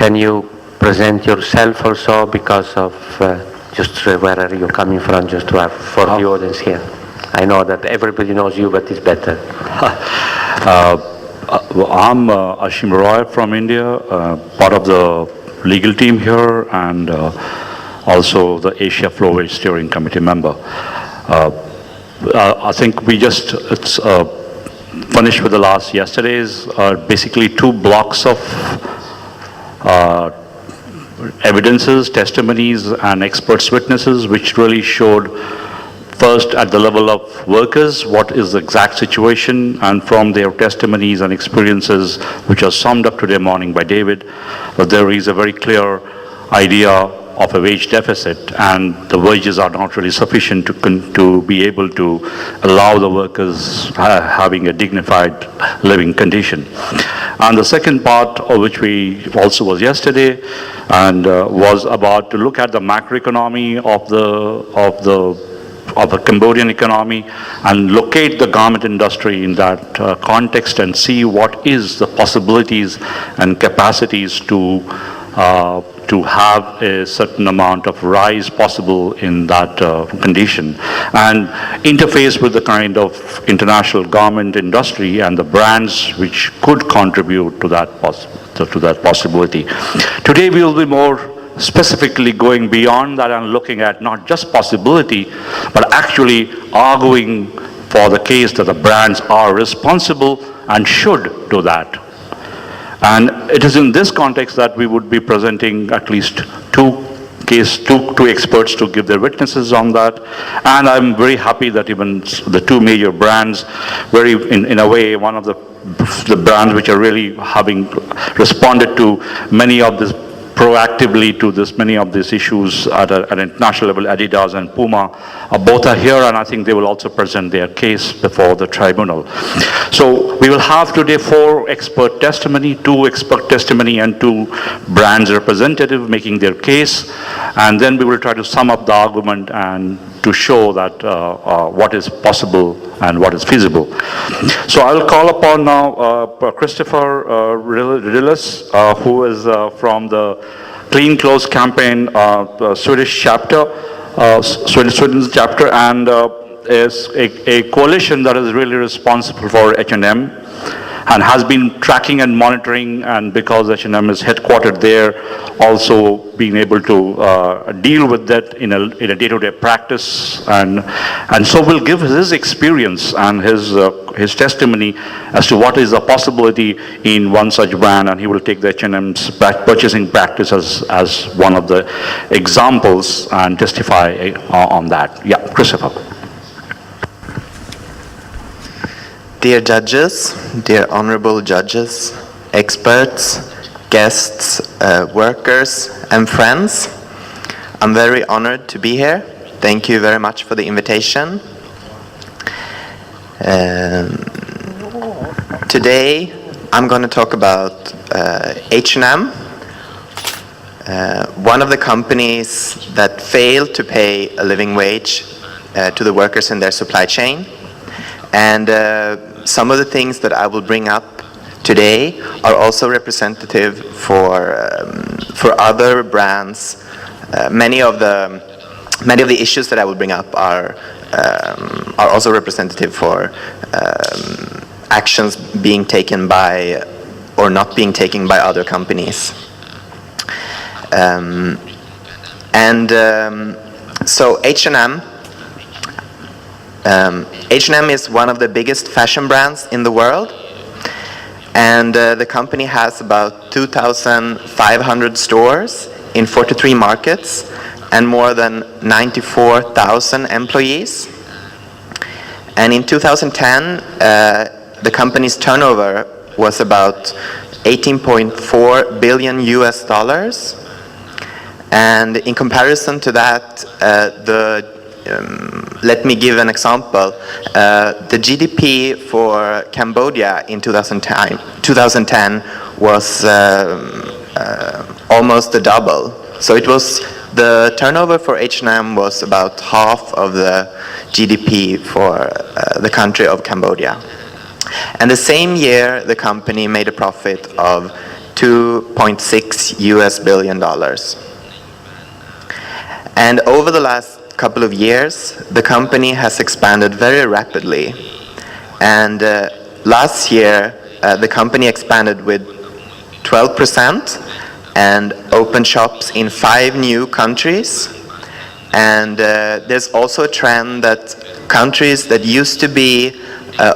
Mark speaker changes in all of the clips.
Speaker 1: can you present yourself also, because of just where are you coming from, just to have for the audience here? I know that everybody knows you, but it's better.
Speaker 2: I'm Ashim Roy from India, part of the legal team here, and also the Asia Flowage Steering Committee member. I think we just finished with the last yesterday's, basically 2 blocks of evidences, testimonies, and experts' witnesses, which really showed first at the level of workers what is the exact situation, and from their testimonies and experiences, which are summed up today morning by David, that there is a very clear idea of a wage deficit, and the wages are not really sufficient to be able to allow the workers having a dignified living condition. And the second part, of which we also was yesterday, and was about to look at the macroeconomy of the Cambodian economy and locate the garment industry in that context and see what is the possibilities and capacities to have a certain amount of rise possible in that condition, and interface with the kind of international garment industry and the brands which could contribute to that possibility. Today we will be more specifically going beyond that and looking at not just possibility, but actually arguing for the case that the brands are responsible and should do that. And it is in this context that we would be presenting at least two experts to give their witnesses on that. And I'm very happy that even the 2 major brands, in a way, one of the brands which are really having responded to many of this proactively to many of these issues at an international level, Adidas and Puma, both are here, and I think they will also present their case before the tribunal. So we will have today 4 expert testimony, 2 expert testimony and 2 brands representative making their case, and then we will try to sum up the argument and to show that what is possible and what is feasible. So I'll call upon now Christopher Riddselius, who is from the Clean Clothes Campaign, Swedish chapter, Sweden's chapter, and is a coalition that is really responsible for PHNOM and has been tracking and monitoring, and because PHNOM is headquartered there, also being able to deal with that in a day-to-day practice, and so will give his experience and his testimony as to what is the possibility in one such brand, and he will take the PHNOM's purchasing practice as one of the examples and testify on that. Yeah, Christopher.
Speaker 3: Dear judges, dear honorable judges, experts, guests, workers, and friends, I'm very honored to be here. Thank you very much for the invitation. Today, I'm going to talk about PHNOM, one of the companies that failed to pay a living wage to the workers in their supply chain. And some of the things that I will bring up today are also representative for other brands. Many of the issues that I will bring up are also representative for actions being taken by or not being taken by other companies. So PHNOM. PHNOM is one of the biggest fashion brands in the world, and the company has about 2,500 stores in 43 markets and more than 94,000 employees. And in 2010, the company's turnover was about 18.4 billion US dollars, and in comparison to that, let me give an example. The GDP for Cambodia in 2010 was almost the double. So the turnover for PHNOM was about half of the GDP for the country of Cambodia. And the same year, the company made a profit of $2.6 billion. And over the last couple of years, the company has expanded very rapidly. And last year, the company expanded with 12% and opened shops in 5 new countries. And there's also a trend that countries that used to be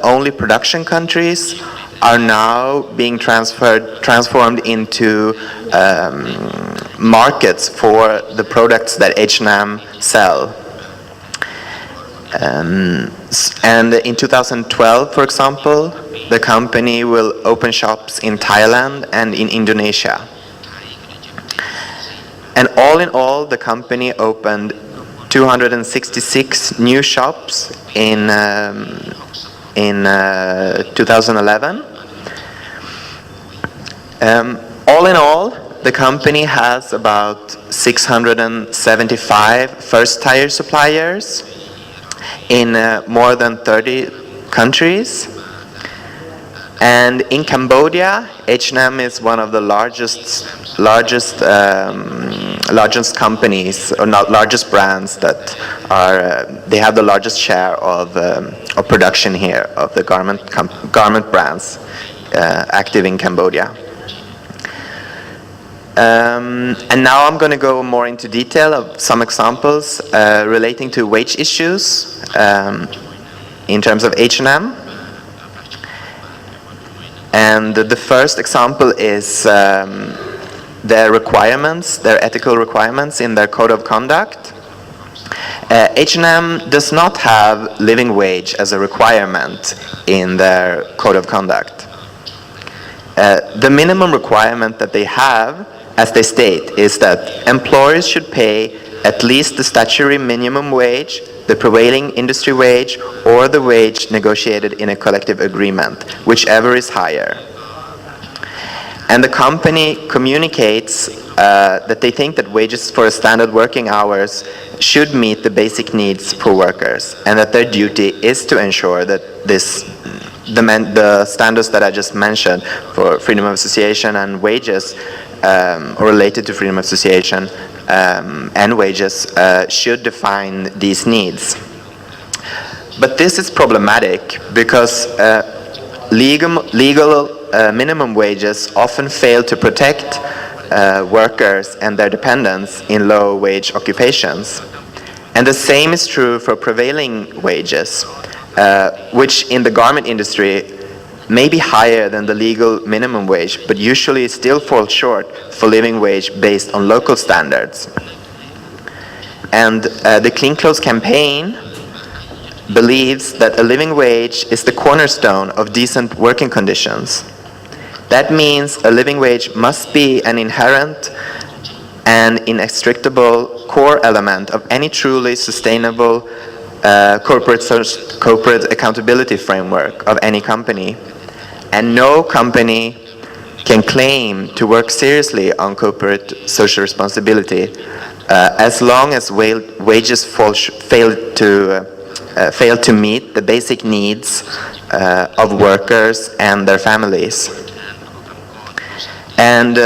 Speaker 3: only production countries are now being transformed into markets for the products that H&M sell. And in 2012, for example, the company will open shops in Thailand and in Indonesia. And all in all, the company opened 266 new shops in 2011. All in all, the company has about 675 first-tier suppliers in more than 30 countries. And in Cambodia, H&M is one of the largest companies, or not largest brands that are. They have the largest share of production here of the garment brands active in Cambodia. And now I'm going to go more into detail of some examples relating to wage issues in terms of H&M. And the first example is their requirements, their ethical requirements in their code of conduct. H&M does not have living wage as a requirement in their code of conduct. The minimum requirement that they have, as they state, is that employers should pay at least the statutory minimum wage, the prevailing industry wage, or the wage negotiated in a collective agreement, whichever is higher. And the company communicates that they think that wages for standard working hours should meet the basic needs for workers, and that their duty is to ensure that the standards that I just mentioned for freedom of association and wages, or related to freedom of association and wages, should define these needs. But this is problematic because legal minimum wages often fail to protect workers and their dependents in low-wage occupations. And the same is true for prevailing wages, which in the garment industry may be higher than the legal minimum wage, but usually still fall short for living wage based on local standards. And the Clean Clothes campaign believes that a living wage is the cornerstone of decent working conditions. That means a living wage must be an inherent and inextricable core element of any truly sustainable corporate accountability framework of any company. And no company can claim to work seriously on corporate social responsibility as long as wages fail to meet the basic needs of workers and their families. And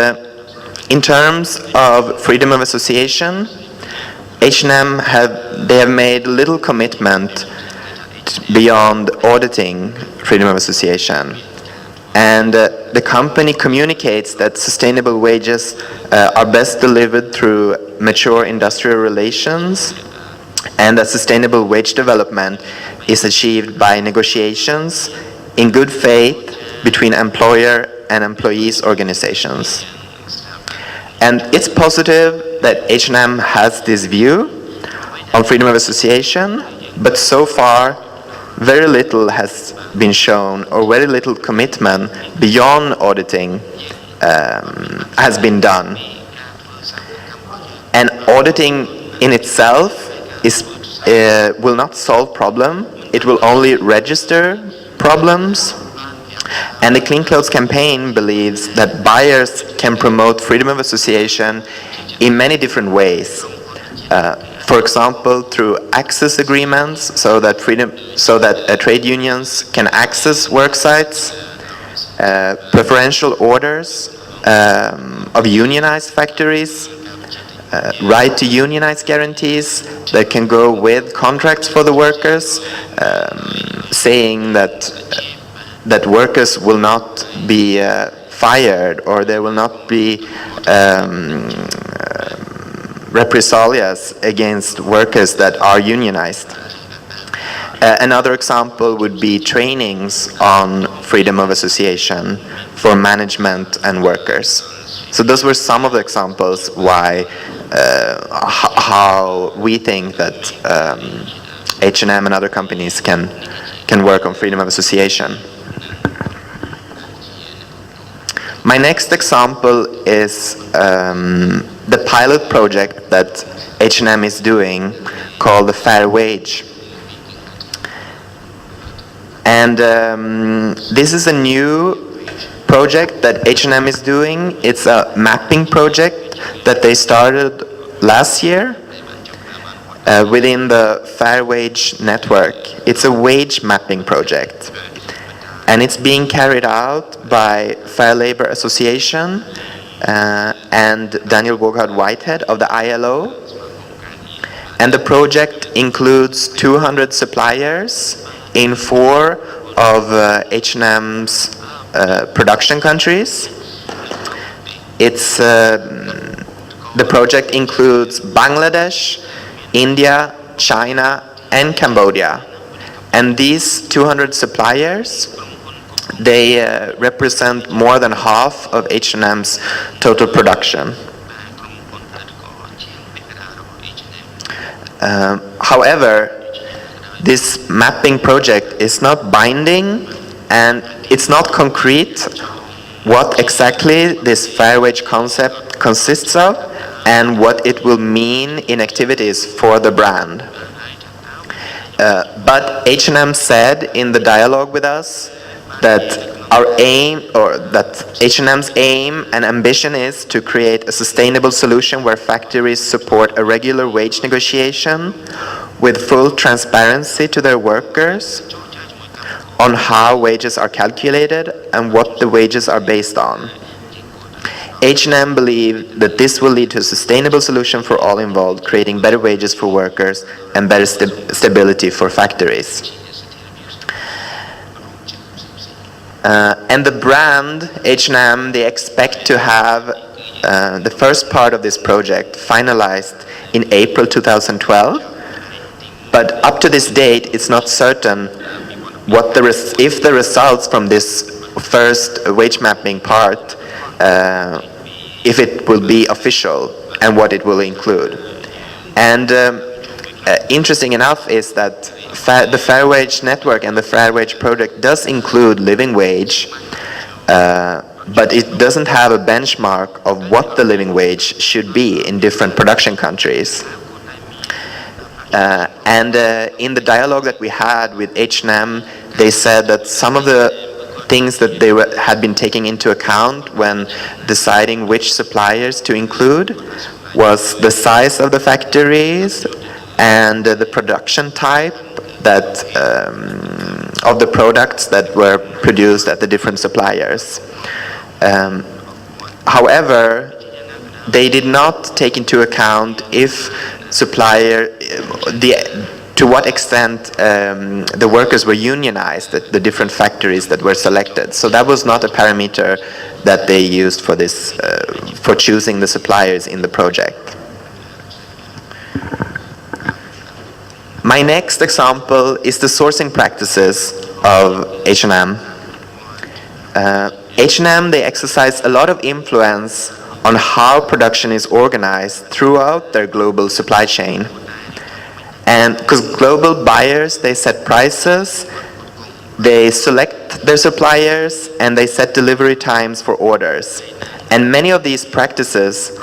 Speaker 3: in terms of freedom of association, H&M have made little commitment beyond auditing freedom of association. And the company communicates that sustainable wages are best delivered through mature industrial relations, and that sustainable wage development is achieved by negotiations in good faith between employer and employees' organizations. And it's positive that H&M has this view on freedom of association, but so far very little has been shown, or very little commitment beyond auditing has been done. And auditing in itself will not solve problem. It will only register problems. And the Clean Clothes campaign believes that buyers can promote freedom of association in many different ways. For example, through access agreements, so that trade unions can access work sites, preferential orders, of unionized factories, right to unionize guarantees that can go with contracts for the workers, saying that workers will not be fired, or there will not be represalias against workers that are unionized. Another example would be trainings on freedom of association for management and workers. So those were some of the examples why how we think that H&M and other companies can work on freedom of association. My next example is the pilot project that H&M is doing called the Fair Wage. And this is a new project that H&M is doing. It's a mapping project that they started last year within the Fair Wage Network. It's a wage mapping project. And it's being carried out by Fair Labor Association and Daniel Boghard-Whitehead of the ILO. And the project includes 200 suppliers in 4 of H&M's production countries. The project includes Bangladesh, India, China, and Cambodia. And these 200 suppliers, they represent more than half of H&M's total production. However, this mapping project is not binding, and it's not concrete what exactly this fair wage concept consists of and what it will mean in activities for the brand. But H&M said in the dialogue with us that our aim, or that H&M's aim and ambition is to create a sustainable solution where factories support a regular wage negotiation with full transparency to their workers on how wages are calculated and what the wages are based on. H&M believe that this will lead to a sustainable solution for all involved, creating better wages for workers and better stability for factories. And the brand, H&M, they expect to have the first part of this project finalized in April 2012. But up to this date, it's not certain what if the results from this first wage mapping part, if it will be official and what it will include. And interesting enough is that the Fair Wage Network and the Fair Wage Project does include living wage, but it doesn't have a benchmark of what the living wage should be in different production countries. And in the dialogue that we had with H&M, they said that some of the things that they had been taking into account when deciding which suppliers to include was the size of the factories and the production type that of the products that were produced at the different suppliers. However, they did not take into account if to what extent the workers were unionized at the different factories that were selected. So that was not a parameter that they used for this, for choosing the suppliers in the project. My next example is the sourcing practices of H&M. H&M, they exercise a lot of influence on how production is organized throughout their global supply chain. And because global buyers, they set prices, they select their suppliers, and they set delivery times for orders. And many of these practices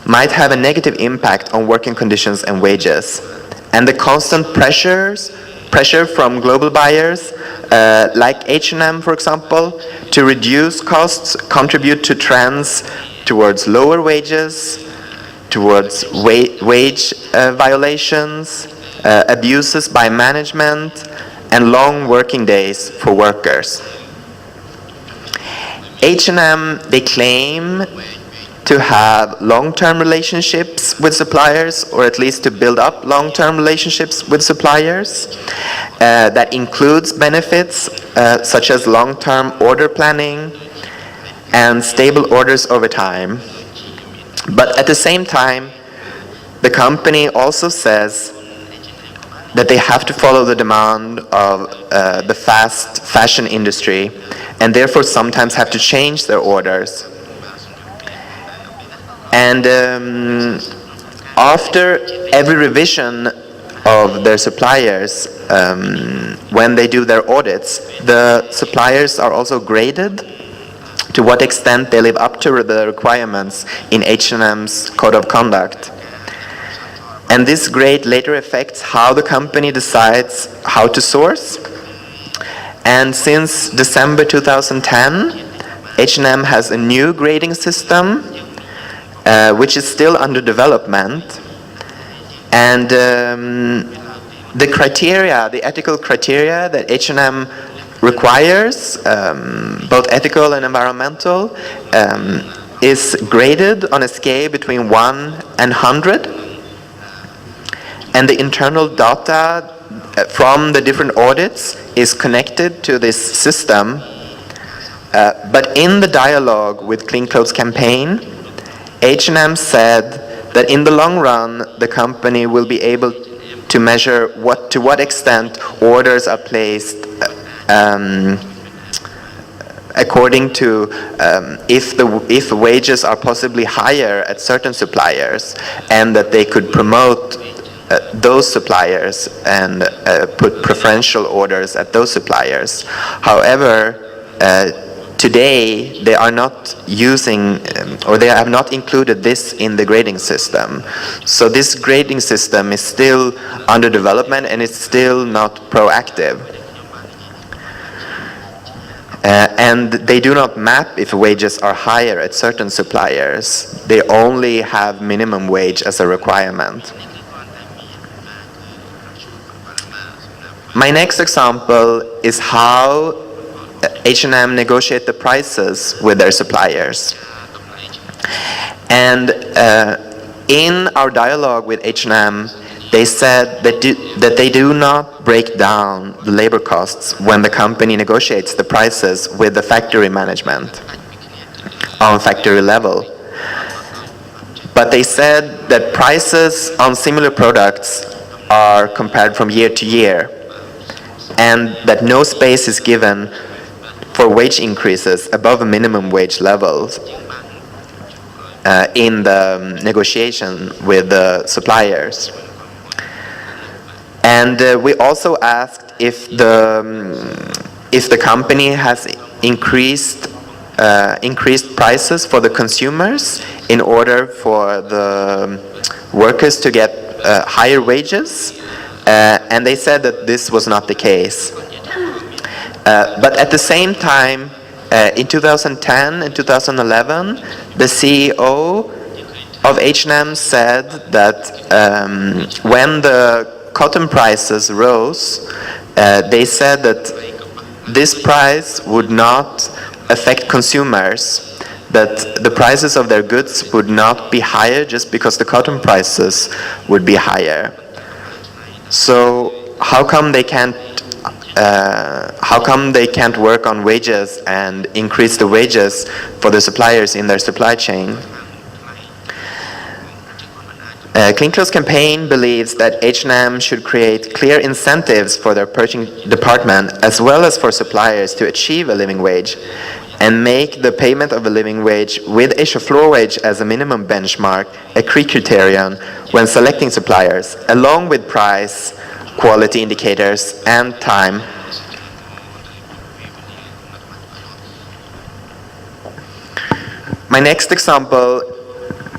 Speaker 3: might have a negative impact on working conditions and wages. And the constant pressure from global buyers, like H&M, for example, to reduce costs, contribute to trends towards lower wages, towards wage violations, abuses by management, and long working days for workers. H&M, they claim to have long-term relationships with suppliers, or at least to build up long-term relationships with suppliers. That includes benefits such as long-term order planning and stable orders over time. But at the same time, the company also says that they have to follow the demand of the fast fashion industry, and therefore sometimes have to change their orders. And after every revision of their suppliers, when they do their audits, the suppliers are also graded to what extent they live up to the requirements in H&M's Code of Conduct. And this grade later affects how the company decides how to source. And since December 2010, H&M has a new grading system, which is still under development. And the criteria, the ethical criteria that H&M requires, both ethical and environmental, is graded on a scale between 1 and 100. And the internal data from the different audits is connected to this system. But in the dialogue with Clean Clothes Campaign, H&M said that in the long run, the company will be able to measure to what extent orders are placed according to if wages are possibly higher at certain suppliers, and that they could promote those suppliers and put preferential orders at those suppliers. However, today they are not using, or they have not included this in the grading system. So this grading system is still under development and it's still not proactive. And they do not map if wages are higher at certain suppliers. They only have minimum wage as a requirement. My next example is how H&M negotiate the prices with their suppliers. And in our dialogue with H&M, they said that they do not break down the labor costs when the company negotiates the prices with the factory management on factory level. But they said that prices on similar products are compared from year to year, and that no space is given for wage increases above a minimum wage levels in the negotiation with the suppliers. And we also asked if the company has increased prices for the consumers in order for the workers to get higher wages. And they said that this was not the case. But at the same time, in 2010 and 2011, the CEO of H&M said that when the cotton prices rose, they said that this price would not affect consumers, that the prices of their goods would not be higher just because the cotton prices would be higher. So how come they can't work on wages and increase the wages for the suppliers in their supply chain? Clean Clothes Campaign believes that H&M should create clear incentives for their purchasing department as well as for suppliers to achieve a living wage, and make the payment of a living wage with a floor wage as a minimum benchmark a key criterion when selecting suppliers, along with price, quality indicators, and time. My next example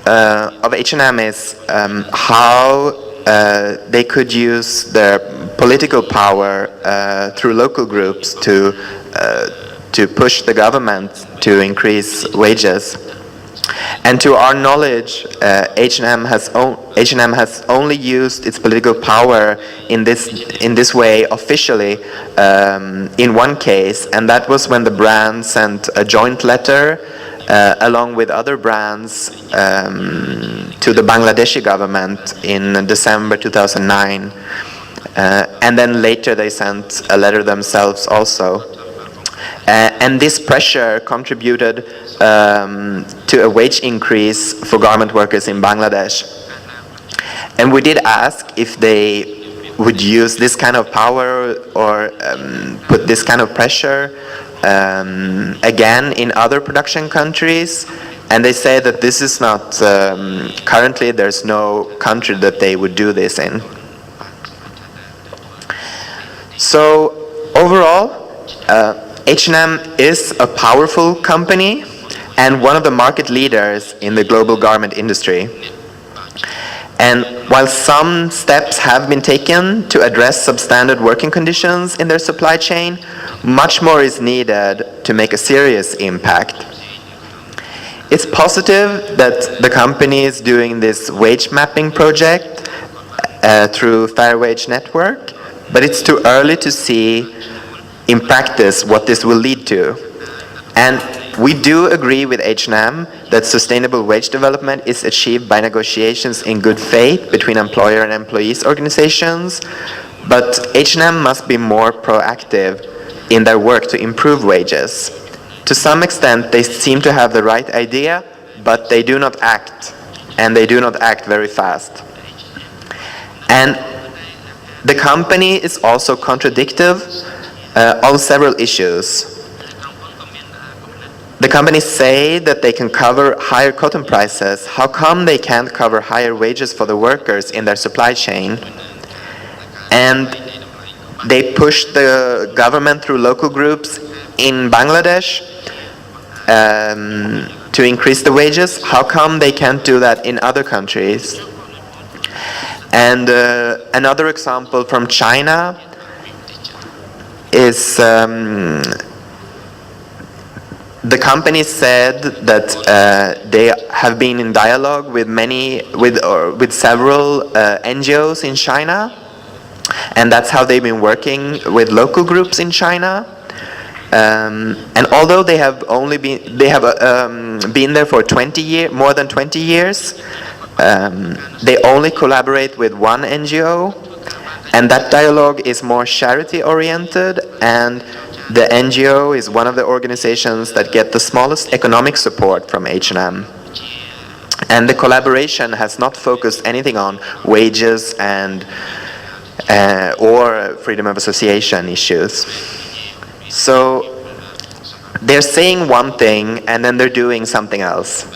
Speaker 3: of H&M is how they could use their political power through local groups to push the government to increase wages. And to our knowledge, H&M has only used its political power in this way officially in one case, and that was when the brand sent a joint letter along with other brands to the Bangladeshi government in December 2009. And then later they sent a letter themselves also. And this pressure contributed to a wage increase for garment workers in Bangladesh. And we did ask if they would use this kind of power or put this kind of pressure again in other production countries. And they say that this is not, currently there's no country that they would do this in. So overall, H&M is a powerful company and one of the market leaders in the global garment industry. And while some steps have been taken to address substandard working conditions in their supply chain, much more is needed to make a serious impact. It's positive that the company is doing this wage mapping project through Fair Wage Network, but it's too early to see in practice what this will lead to. And we do agree with H&M that sustainable wage development is achieved by negotiations in good faith between employer and employees organizations, but H&M must be more proactive in their work to improve wages. To some extent, they seem to have the right idea, but they do not act, and they do not act very fast. And the company is also contradictory on several issues. The companies say that they can cover higher cotton prices. How come they can't cover higher wages for the workers in their supply chain? And they push the government through local groups in Bangladesh to increase the wages. How come they can't do that in other countries? And another example from China is the company said that they have been in dialogue with several NGOs in China, and that's how they've been working with local groups in China. And although they have been there for more than 20 years, they only collaborate with one NGO, and that dialogue is more charity-oriented, and the NGO is one of the organizations that get the smallest economic support from H&M. And the collaboration has not focused anything on wages and or freedom of association issues. So they're saying one thing and then they're doing something else.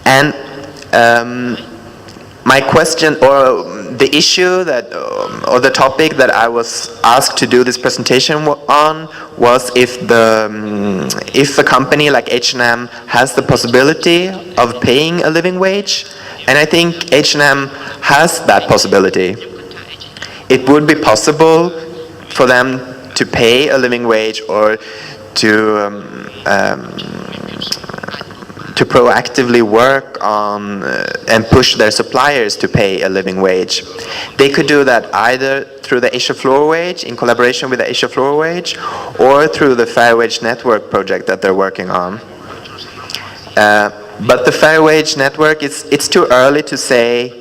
Speaker 3: And my question, or the issue that, or the topic that I was asked to do this presentation on was if a company like H&M has the possibility of paying a living wage, and I think H&M has that possibility. It would be possible for them to pay a living wage or to proactively work on and push their suppliers to pay a living wage. They could do that either through the Asia Floor Wage, in collaboration with the Asia Floor Wage, or through the Fair Wage Network project that they're working on. But the Fair Wage Network, it's too early to say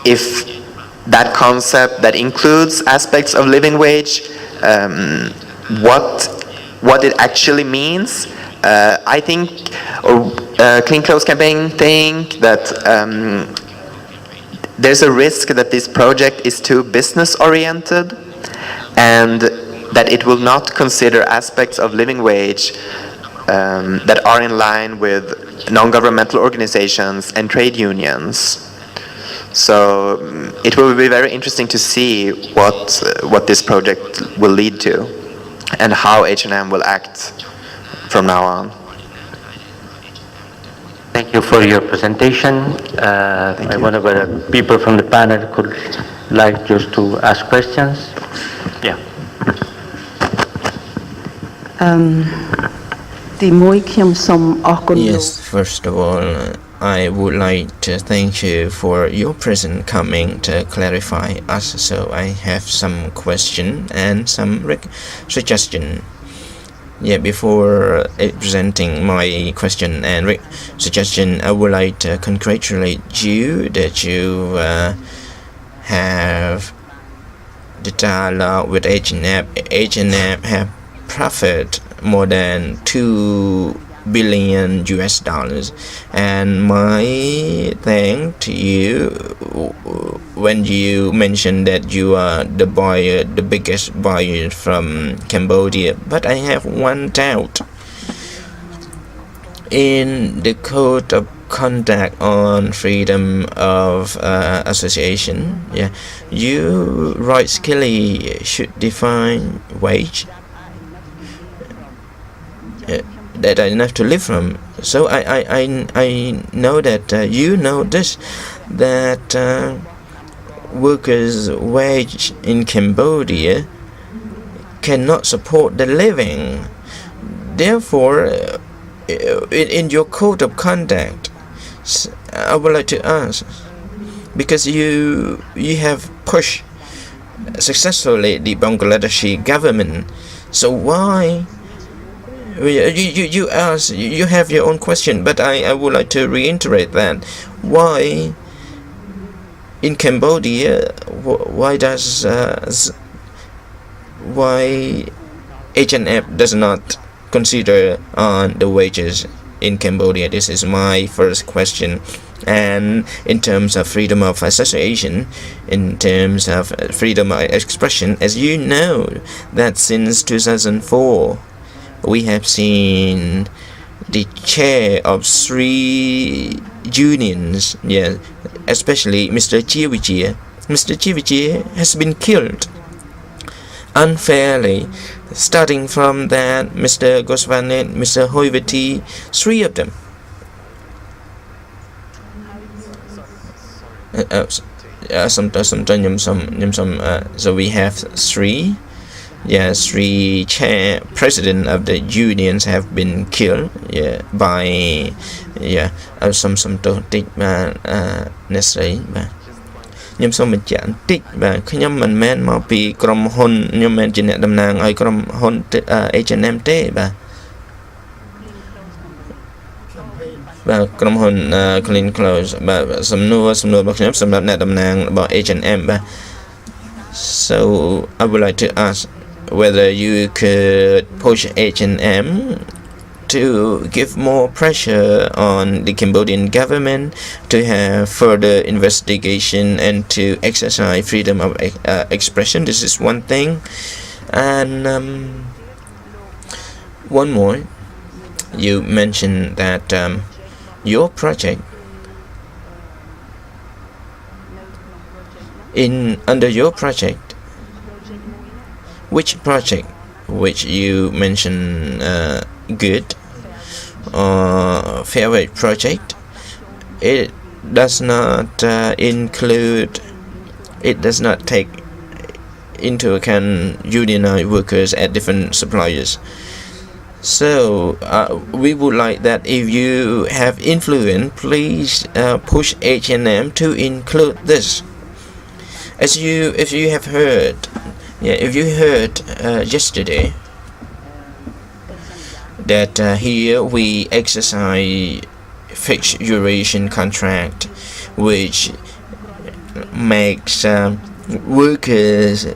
Speaker 3: if that concept that includes aspects of living wage, what it actually means. I think, Clean Clothes Campaign think that there's a risk that this project is too business-oriented and that it will not consider aspects of living wage that are in line with non-governmental organizations and trade unions. So it will be very interesting to see what this project will lead to and how H&M will act from now on.
Speaker 1: Thank you for your presentation. I wonder whether people from the panel could like just to ask questions. Yeah.
Speaker 4: ទីមួយខ្ញុំសូមអរគុណលោក
Speaker 5: Yes, first of all, I would like to thank you for your present coming to clarify us. So I have some question and some suggestion. Yeah, before presenting my question and suggestion, I would like to congratulate you that you have the dialogue with H&M. H&M have profit more than $2 billion US dollars, and my thanks to you when you mentioned that you are the buyer, the biggest buyer from Cambodia. But I have one doubt. In the code of conduct on freedom of association, yeah, you right clearly should define wage that are enough to live from. So I know that you know this, that workers' wage in Cambodia cannot support the living. Therefore, in your code of conduct, I would like to ask, because you have pushed successfully the Bangladeshi government, so why? You ask, you have your own question, but I would like to reiterate that why in Cambodia, why H&M does not consider on the wages in Cambodia? This is my first question. And in terms of freedom of association, in terms of freedom of expression, as you know that since 2004 we have seen the chair of 3 unions, yeah, especially Mr. Chivichia. Mr. Chivichia has been killed unfairly. Starting from that, Mr. Gosvanet, Mr. Hoivati, 3 of them. So we have 3. Yeah, 3 chair president of the unions have been killed, yeah, by some tích mà necessary បាទខ្ញុំសូមបញ្ជាក់បន្តិចបាទខ្ញុំមិនមែនមកពីក្រុមហ៊ុនខ្ញុំមិនជាអ្នកតំណាងឲ្យក្រុមហ៊ុន H&M ទេបាទក្រុមហ៊ុន Clean Clothes បាទសំណួររបស់ខ្ញុំសម្រាប់អ្នកតំណាងរបស់ H&M បាទ So I would like to ask whether you could push H&M to give more pressure on the Cambodian government to have further investigation and to exercise freedom of expression. This is one thing. And one more, you mentioned that your project, under your project, which project which you mentioned good fair wage project, it does not take into account unionized workers at different suppliers. So we would like that if you have influence, please push H&M to include this. If you heard yesterday that here we exercise fixed duration contract, which makes workers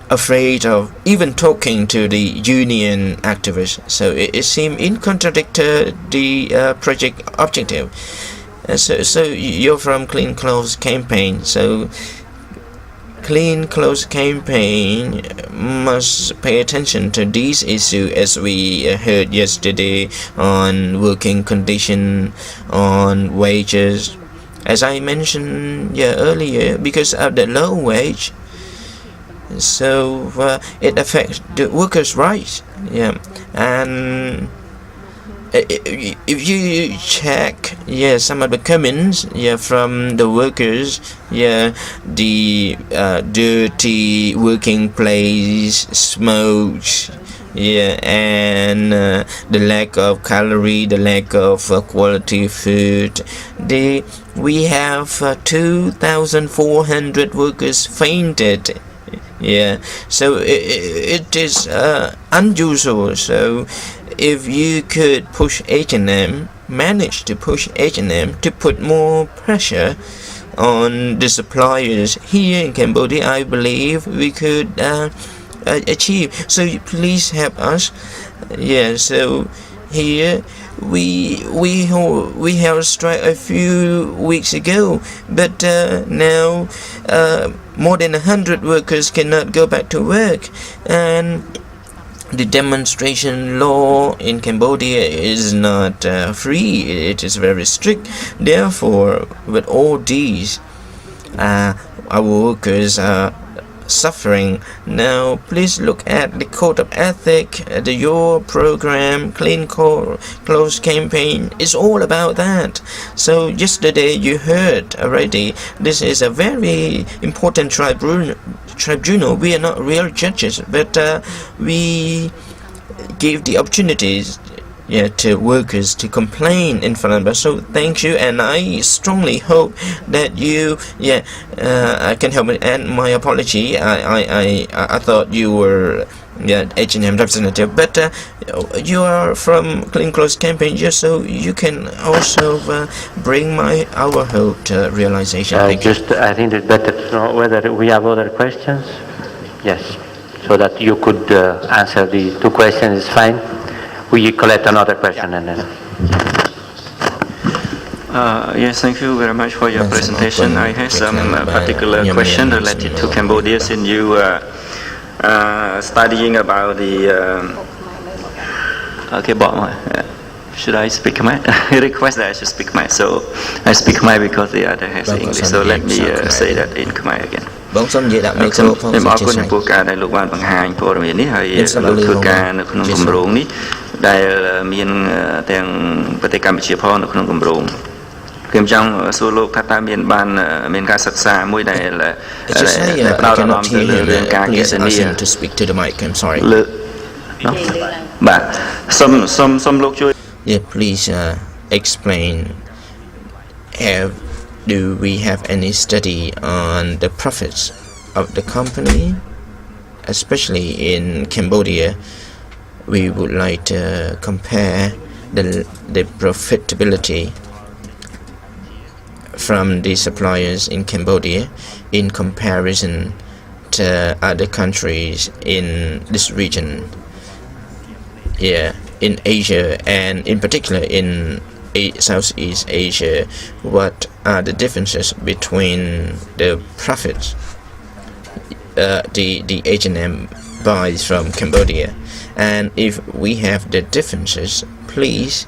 Speaker 5: afraid of even talking to the union activists. So it seems in contradictory the project objective. So you're from Clean Clothes Campaign. So Clean Clothes Campaign must pay attention to these issues, as we heard yesterday, on working condition, on wages. As I mentioned earlier, because of the low wage, so it affects the workers' rights. Yeah, and if you check some of the comments from the workers, the dirty working place, smokes, Yeah, and the lack of calorie, the lack of quality food. We have 2,400 workers fainted. Yeah, so it is unusual. So if you could push H&M, manage to push H&M to put more pressure on the suppliers here in Cambodia, I believe we could achieve. So please help us. Yeah, so here we held a strike a few weeks ago, but now more than 100 workers cannot go back to work, and the demonstration law in Cambodia is not free. It is very strict. Therefore, with all these, our workers are suffering. Now, please look at the code of ethic, your program, Clean Clothes campaign. It's all about that. So yesterday you heard already. This is a very important tribunal. We are not real judges, but we give the opportunities to workers to complain in front of us. So thank you, and I strongly hope that you can help me. And my apology, I thought you were H&M representative, but you are from Clean Clothes campaign, so you can also bring our hope to realization.
Speaker 1: I think it's better to know whether we have other questions. Yes, so that you could answer the two questions is fine. We collect another question and then.
Speaker 6: Yes, thank you very much for your presentation. I have some particular question related to Cambodia, since you studying about the should I speak my request that I should speak my, so I speak my because the other has English, so let me say that in Khmer again.
Speaker 5: បងសូមនិយាយដាក់ micro ផង
Speaker 6: ខ្ញុំអរគុណចំពោះការដែលលោកបានបង្ហាញព័ត៌មាននេះហើយលោកធ្វើការនៅក្នុងគម្រោងនេះដែលមានទាំងប្រទេសកម្ពុជាផងនៅក្នុងគម្រោងខ្ញុំចង់សួរលោកថាតើមានការសិក្សាមួយដែលផ្ដោតអារម្មណ៍ទៅលើរឿងការកេសនីបាទសូមលោកជួយ
Speaker 5: Yeah, please explain. Do we have any study on the profits of the company, especially in Cambodia? We would like to compare the profitability from the suppliers in Cambodia in comparison to other countries in this region. Yeah, in Asia, and in particular in Southeast Asia, what are the differences between the profits the H&M buys from Cambodia? And if we have the differences, please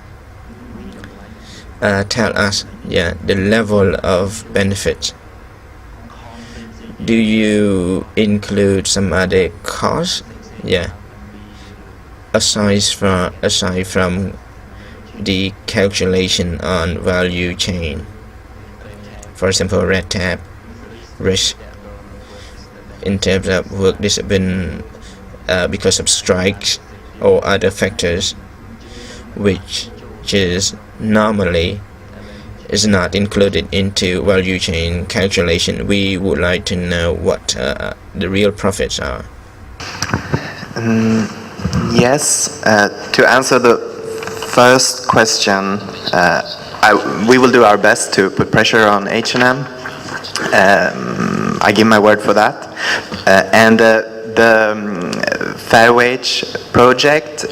Speaker 5: tell us the level of benefits. Do you include some other costs? Aside from the calculation on value chain, for example, red tape, risk in terms of work discipline because of strikes or other factors, which is normally is not included into value chain calculation. We would like to know what the real profits are.
Speaker 3: Yes, to answer the first question, we will do our best to put pressure on H&M. I give my word for that. And the Fair Wage project,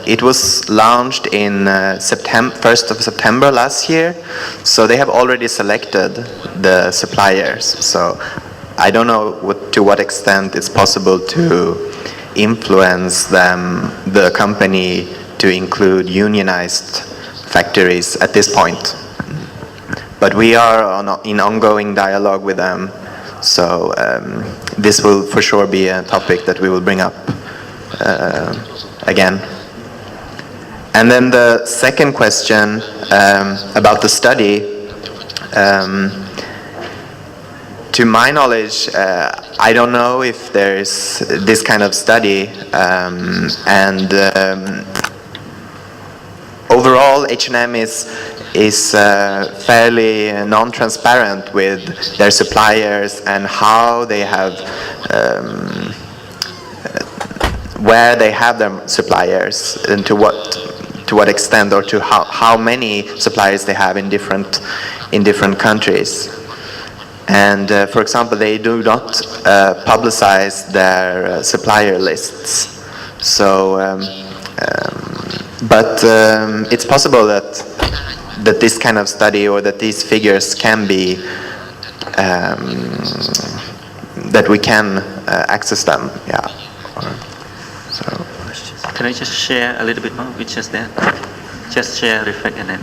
Speaker 3: it was launched in 1st of September last year. So they have already selected the suppliers. So I don't know to what extent it's possible to influence the company to include unionized factories at this point. But we are in ongoing dialogue with them, so this will for sure be a topic that we will bring up again. And then the second question about the study, to my knowledge, I don't know if there is this kind of study, and overall H&M is fairly non-transparent with their suppliers and how they have, where they have their suppliers and to what extent, or to how many suppliers they have in different countries. And for example, they do not publicize their supplier lists. So, but it's possible that this kind of study or that these figures can be, that we can access them. Yeah. So.
Speaker 6: Can I just share a little bit more with just that? Just share, reflect, and then.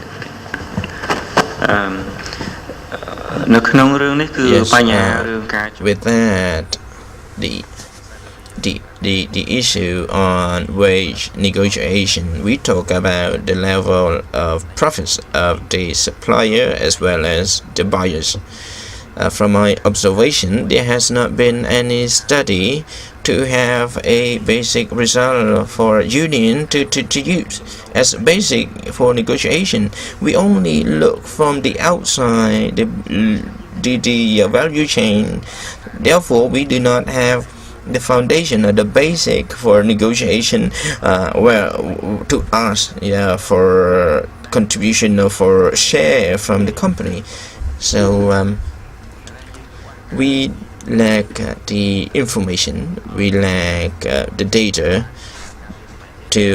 Speaker 6: នៅក្នុងរឿងនេះគឺបញ្ហារឿងការ
Speaker 5: With that, the issue on wage negotiation, we talk about the level of profits of the supplier as well as the buyers. From my observation, there has not been any study to have a basic result for union to use as basic for negotiation. We only look from the outside, the value chain. Therefore, we do not have the foundation or the basic for negotiation to ask for contribution or for share from the company. So we lack the information, we lack the data to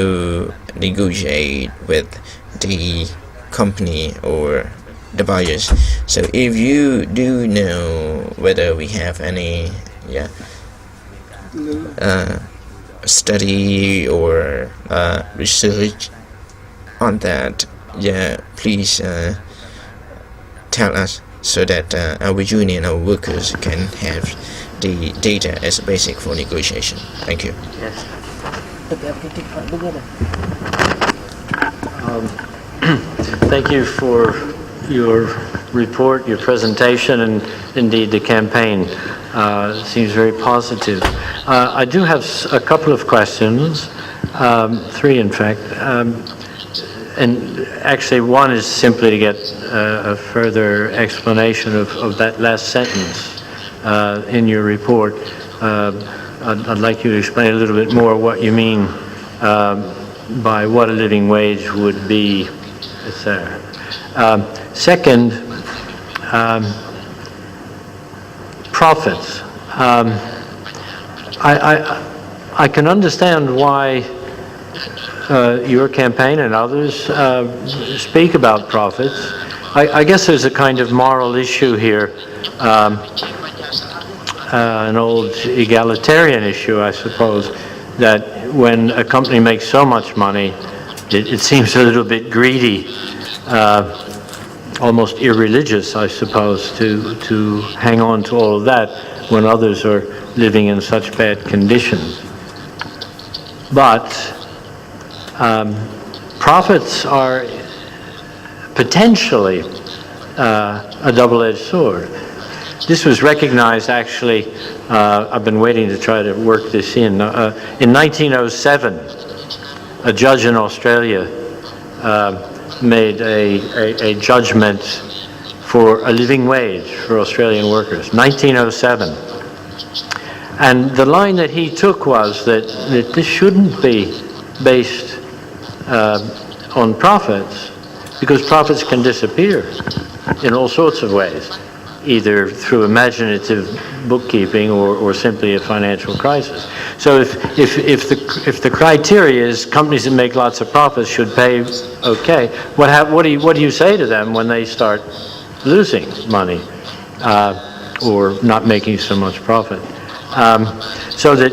Speaker 5: negotiate with the company or the buyers. So if you do know whether we have any study or research on that, please tell us, so that our union, our workers can have the data as basic for negotiation. Thank you.
Speaker 6: Yes.
Speaker 7: Thank you for your report, your presentation, and indeed the campaign. Seems very positive. I do have a couple of questions, three in fact. And actually, one is simply to get a further explanation of that last sentence in your report. I'd like you to explain a little bit more what you mean by what a living wage would be, etc. Second, profits. I can understand why your campaign and others speak about profits. I guess there's a kind of moral issue here, an old egalitarian issue, I suppose, that when a company makes so much money, it seems a little bit greedy, almost irreligious, I suppose, to hang on to all of that when others are living in such bad conditions. But profits are potentially a double-edged sword. This was recognized, actually, I've been waiting to try to work this in. In 1907, a judge in Australia made a judgment for a living wage for Australian workers, 1907. And the line that he took was that this shouldn't be based on profits, because profits can disappear in all sorts of ways, either through imaginative bookkeeping or simply a financial crisis. So if the criteria is companies that make lots of profits should pay okay, what do you say to them when they start losing money or not making so much profit? So that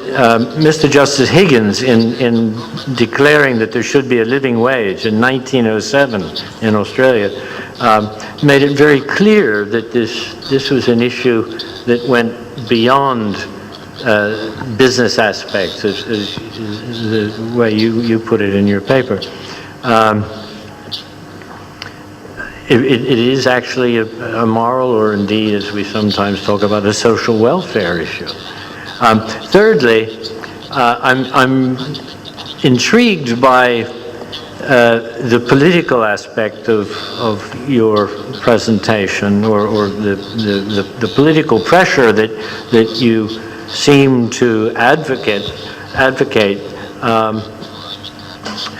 Speaker 7: Mr. Justice Higgins, in declaring that there should be a living wage in 1907 in Australia, made it very clear that this was an issue that went beyond business aspects, as the way you put it in your paper. it is actually a moral, or indeed, as we sometimes talk about, a social welfare issue. Thirdly, I'm intrigued by the political aspect of your presentation, or the political pressure that you seem to advocate,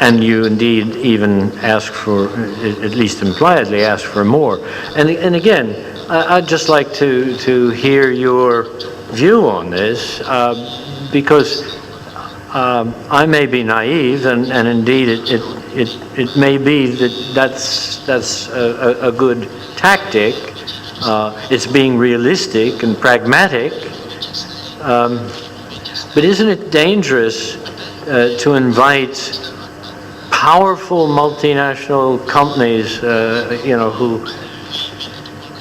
Speaker 7: and you indeed even ask for, at least impliedly ask for more. And again, I'd just like to hear your view on this, because I may be naive, and indeed it may be that's a good tactic. It's being realistic and pragmatic, but isn't it dangerous to invite powerful multinational companies,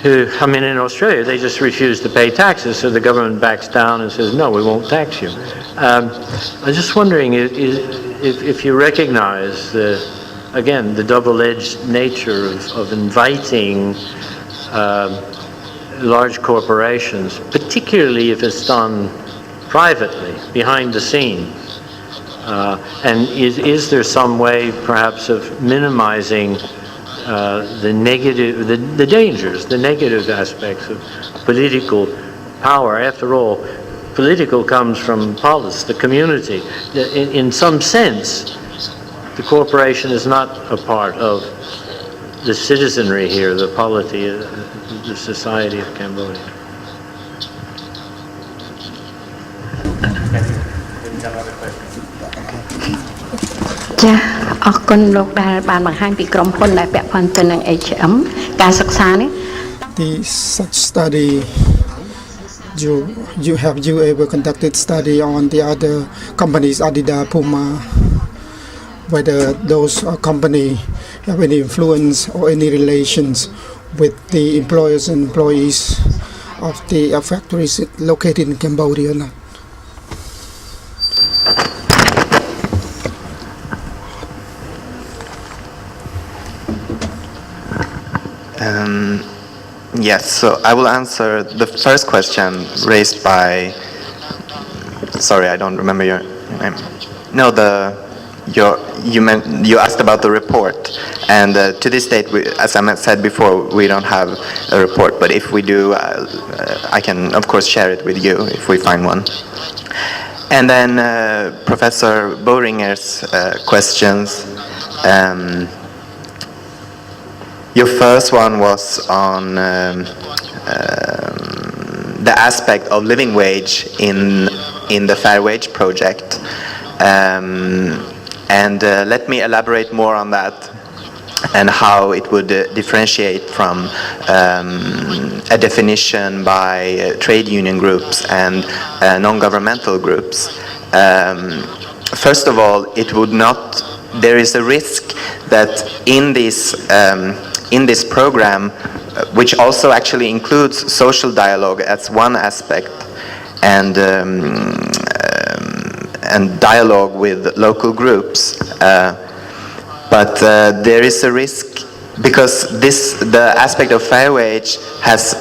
Speaker 7: who, I mean, in Australia, they just refuse to pay taxes, so the government backs down and says, no, we won't tax you. I'm just wondering if you recognize, again, the double-edged nature of inviting large corporations, particularly if it's done privately, behind the scenes. And is there some way, perhaps, of minimizing the dangers, the negative aspects of political power? After all, political comes from polis, the community. In some sense, the corporation is not a part of the citizenry here, the polity, the society of Cambodia.
Speaker 8: Such study, have you ever conducted study on the other companies, Adidas, Puma, whether those companies have any influence or any relations with the employers and employees of the factories located in Cambodia or not?
Speaker 3: Yes, so I will answer the first question raised by, sorry, I don't remember your name. No, you asked about the report, and to this date, as I said before, we don't have a report, but if we do, I can of course share it with you if we find one. And then Professor Boehringer's questions. Your first one was on the aspect of living wage in the Fair Wage project, and let me elaborate more on that and how it would differentiate from a definition by trade union groups and non-governmental groups. First of all, it would not. There is a risk that in this program, which also actually includes social dialogue as one aspect, and dialogue with local groups, but there is a risk because the aspect of fair wage has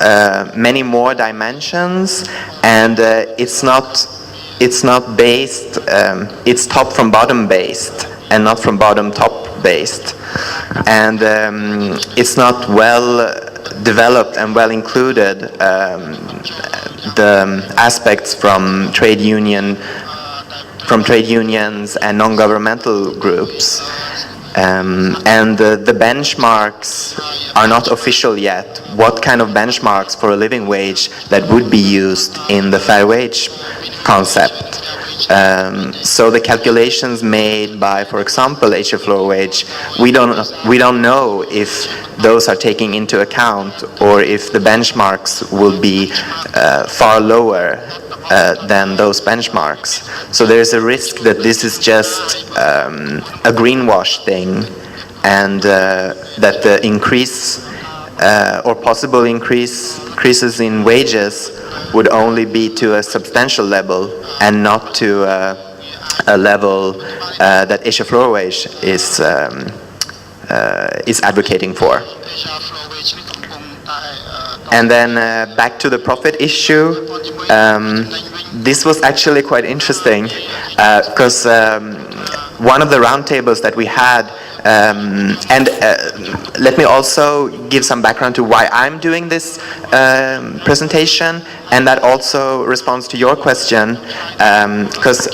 Speaker 3: many more dimensions, and it's not based. It's top from bottom based, and not from bottom top based, and it's not well developed and well included the aspects from trade unions and non-governmental groups, and the benchmarks are not official yet. What kind of benchmarks for a living wage that would be used in the fair wage concept? So the calculations made by, for example, HF floor wage, we don't know if those are taking into account, or if the benchmarks will be far lower than those benchmarks. So there's a risk that this is just a greenwash thing, and that the increase or possible increases in wages would only be to a substantial level, and not to a level that HF floor wage is is advocating for. And then back to the profit issue, this was actually quite interesting because one of the roundtables that we had, and let me also give some background to why I'm doing this presentation, and that also responds to your question, because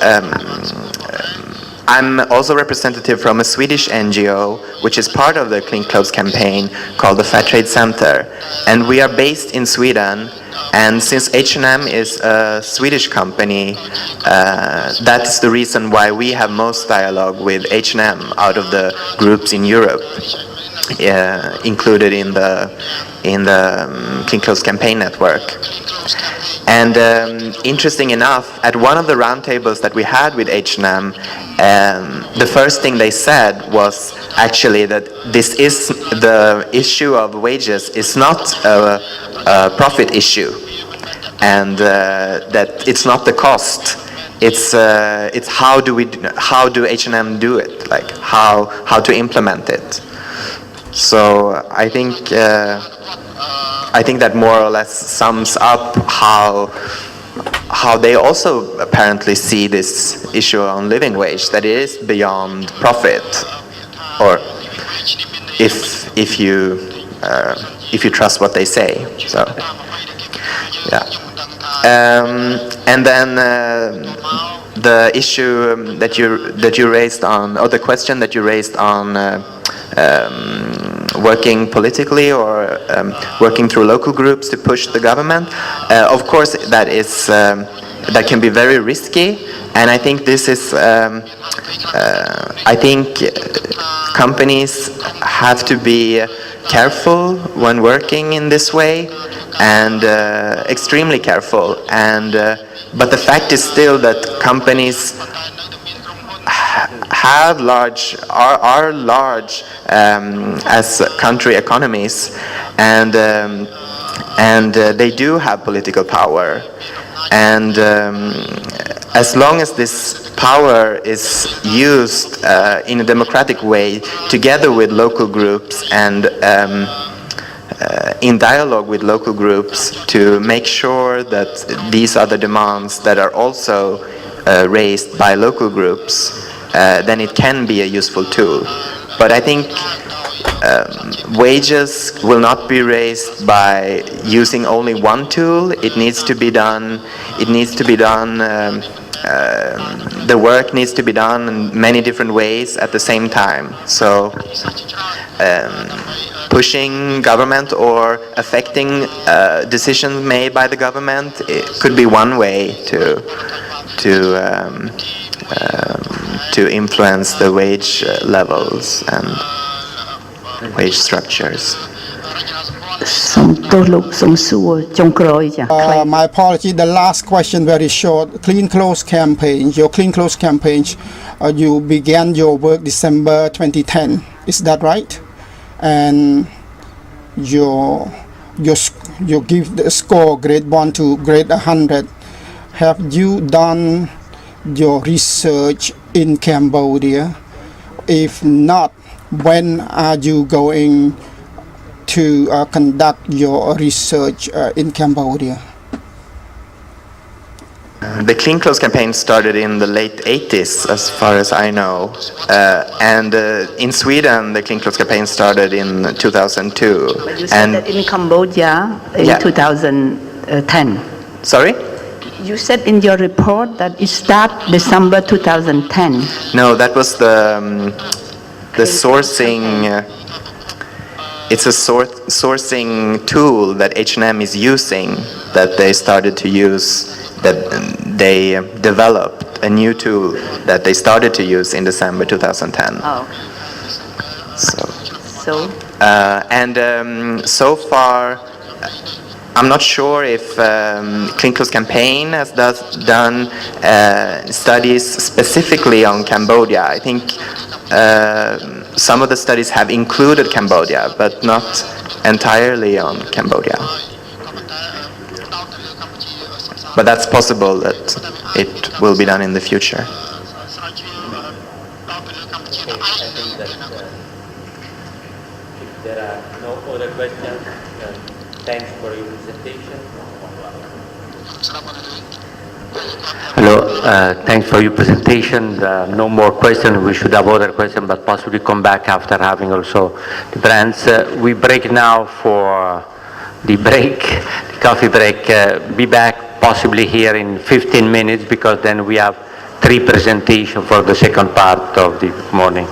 Speaker 3: I'm also representative from a Swedish NGO, which is part of the Clean Clothes campaign, called the Fair Trade Center. And we are based in Sweden, and since H&M is a Swedish company, that's the reason why we have most dialogue with H&M out of the groups in Europe, included in the Clean Clothes campaign network. And interesting enough, at one of the roundtables that we had with H&M, the first thing they said was actually that the issue of wages is not a profit issue, and that it's not the cost. It's how do H&M do it, like how to implement it. So I think that more or less sums up how they also apparently see this issue on living wage, that it is beyond profit, or if you trust what they say. So yeah, and then the issue that you raised on, or the question that you raised on working politically or working through local groups to push the government. Of course, that can be very risky, and I think this is. I think companies have to be careful when working in this way, and extremely careful. And but the fact is still that companies are large as country economies, and they do have political power, and as long as this power is used in a democratic way, together with local groups and in dialogue with local groups, to make sure that these are the demands that are also raised by local groups, then it can be a useful tool. But I think wages will not be raised by using only one tool. It needs to be done. The work needs to be done in many different ways at the same time. So pushing government or affecting decisions made by the government, it could be one way to influence the wage levels and wage structures.
Speaker 8: My apology, the last question very short. Clean Clothes campaign, your Clean Clothes campaign, you began your work December 2010, is that right? And you give the score grade 1 to grade 100. Have you done your research in Cambodia? If not, when are you going to conduct your research in Cambodia?
Speaker 3: The Clean Clothes campaign started in the late 80s, as far as I know, and in Sweden the Clean Clothes campaign started in 2002.
Speaker 4: But you said that in Cambodia in 2010.
Speaker 3: Sorry?
Speaker 4: You said in your report that it started December 2010.
Speaker 3: No, that was the sourcing. It's a sourcing tool that H&M is using, that they started to use, that they developed a new tool that they started to use in December 2010.
Speaker 4: Oh.
Speaker 3: So far, I'm not sure if Clean Clothes campaign has done studies specifically on Cambodia. I think some of the studies have included Cambodia, but not entirely on Cambodia. But that's possible that it will be done in the future.
Speaker 1: there are no other questions, thanks for your presentation. Hello, thanks for your presentation. No more questions. We should have other questions, but possibly come back after having also the brands. We break now for the break, the coffee break. Be back possibly here in 15 minutes because then we have 3 presentations for the second part of the morning.